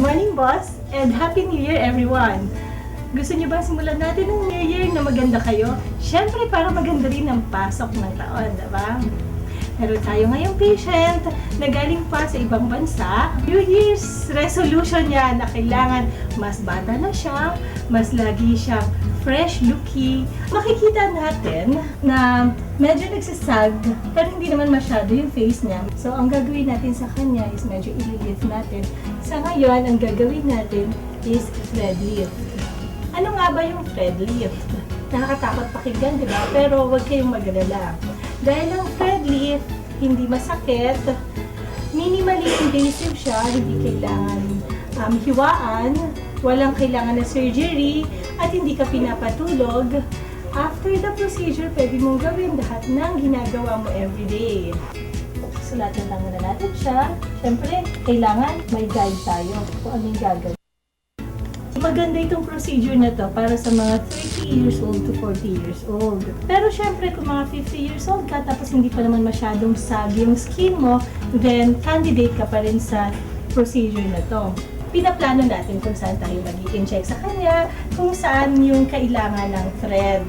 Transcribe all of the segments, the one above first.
morning, boss, and Happy New Year, everyone! Gusto niyo ba simulan natin ng New Year na maganda kayo? Siyempre, para maganda rin ang pasok ng taon, diba? Meron tayo ngayong patient na galing pa sa ibang bansa. New Year's resolution niya na kailangan mas bata na siya, mas lagi siyang fresh looking. Makikita natin na medyo nagsasag, pero hindi naman masyado yung face niya. So, ang gagawin natin sa kanya is medyo ililift natin. Sa ngayon, ang gagawin natin is thread lift. Ano nga ba yung thread lift? Nakakatakot pakinggan, di ba? Pero huwag kayong mag-alala. Dahil ang thread lift, hindi masakit, minimally invasive siya, hindi kailangan hiwaan, walang kailangan na surgery, at hindi ka pinapatulog. After the procedure, pwede mong gawin lahat ng ginagawa mo everyday. Sulatan lang muna natin siya. Siyempre, kailangan may guide tayo kung ano yung gagawin. Maganda itong procedure na to para sa mga 30 years old to 40 years old. Pero syempre, kung mga 50 years old ka, tapos hindi pa naman masyadong saggy yung skin mo, then candidate ka pa rin sa procedure na to. Pinaplano natin kung saan tayo mag-i-inject sa kanya, kung saan yung kailangan ng thread.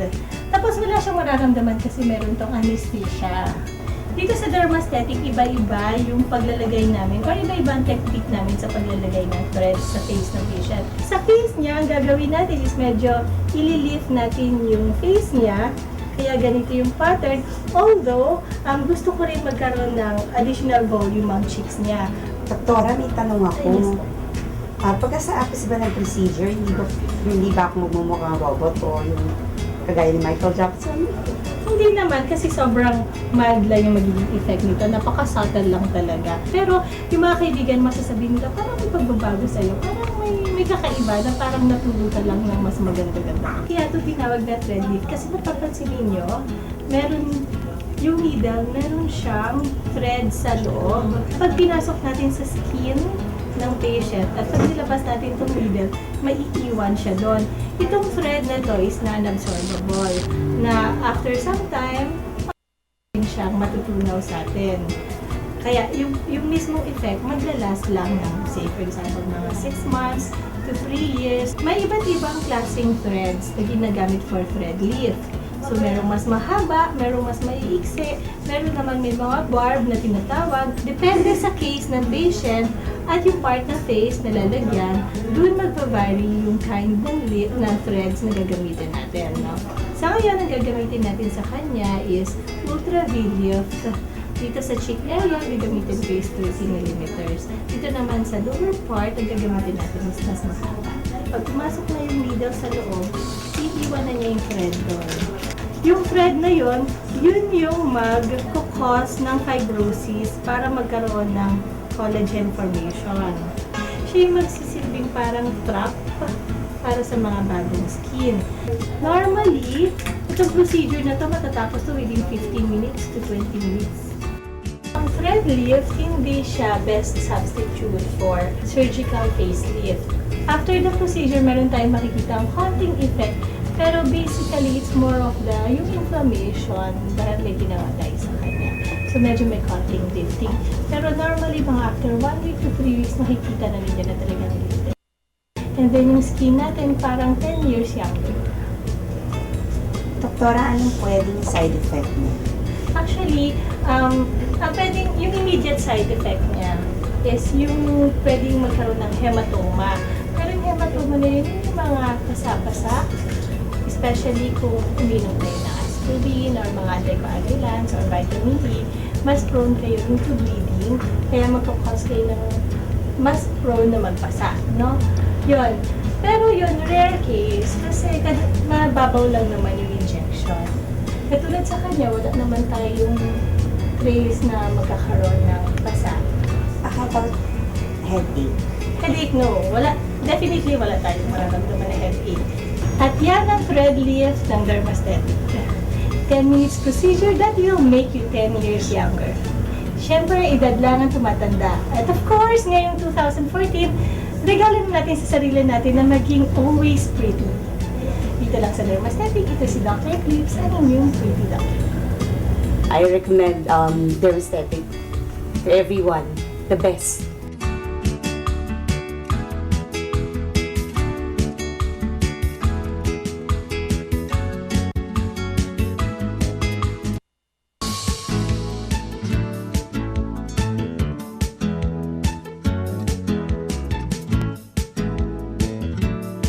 Tapos wala siyang mararamdaman kasi meron tong anesthesia. Dito sa Dermaesthetic, iba-iba yung paglalagay namin or iba-iba ang technique namin sa paglalagay ng threads sa face ng patient. Sa face niya, ang gagawin natin is medyo ililift natin yung face niya. Kaya ganito yung pattern. Although, gusto ko rin magkaroon ng additional volume ang cheeks niya. Doktora, may tanong ako. Pagka sa office ba ng procedure, hindi ba ako magmumukhang robot o yung kagaya ni Michael Jackson? Hindi naman kasi sobrang mild lang yung magiging effect nito. Napaka-subtle lang talaga. Pero yung mga kaibigan masasabihin nila, parang may pagbabago sa'yo. Parang may kakaiba na parang natulutan lang ng mas maganda-ganda. Kaya ito tinawag na thread lift. Kasi napapansin ninyo, meron yung needle, meron siyang thread sa loob. Pag pinasok natin sa skin ng patient at pag nilabas natin itong needle, maiiwan siya doon. Itong thread na to is non-absorbable na after some time, siyang matutunaw sa atin. Kaya yung mismong effect, maglalast lang ng, say for example, mga 6 months to 3 years. May iba't ibang klaseng threads na ginagamit for thread lift. So, merong mas mahaba, merong mas maiiksi, meron naman may mga barb na tinatawag. Depende sa case ng patient at yung part ng face na lalagyan, doon magpa-vary yung kind ng threads na gagamitin natin. No? Sa ngayon, ang gagamitin natin sa kanya is Ultra V-Lift. Dito sa cheek area, gagamitin ko is 30 mm. Dito naman sa lower part, ang gagamitin natin is mas mahaba. Pag pumasok na yung needle sa loob, iiwan na niya yung thread doon. Yung thread na yun yung mag-cause ng fibrosis para magkaroon ng collagen formation. Siya yung magsisilbing parang trap para sa mga bagong skin. Normally, itong procedure na to matatapos to within 15 minutes to 20 minutes. Ang thread lift, hindi siya best substitute for surgical facelift. After the procedure, meron tayong makikita ang konting effect. Pero basically, it's more of yung inflammation dahil may ginawa tayo sa kanya. So, medyo may konting lifting. Pero normally, mga after 1 week to 3 weeks, makikita na ninyo na talagang lifting. And then, yung skin natin, parang 10 years younger. Doktora, anong pwedeng side effect mo? Actually, pwedeng, yung immediate side effect niya is yung pwedeng magkaroon ng hematoma. Pero yung hematoma na yun, yung mga pasa-pasa, especially kung uminom kayo ng aspirin or mga anticoagulants or vitamin E, mas prone kayo into bleeding, kaya magkakause kayo ng mas prone na magpasa, no? Yun. Pero yun, rare case, kasi mababaw lang naman yung injection. Katulad sa kanya, wala naman tayong trace na magkakaroon ng pasa. How about headache? Headache, no. Definitely wala tayong mararamdaman na headache. At yan ang thread lift ng Dermaesthetic. 10 minutes procedure that will make you 10 years younger. Siyempre, edad lang ang tumatanda. At of course, ngayong 2014, regalin natin sa sarili natin na maging always pretty. Dito lang sa Dermaesthetic, ito si Dr. Eclipse, ang inyong pretty doctor. I recommend Dermaesthetic to everyone. The best.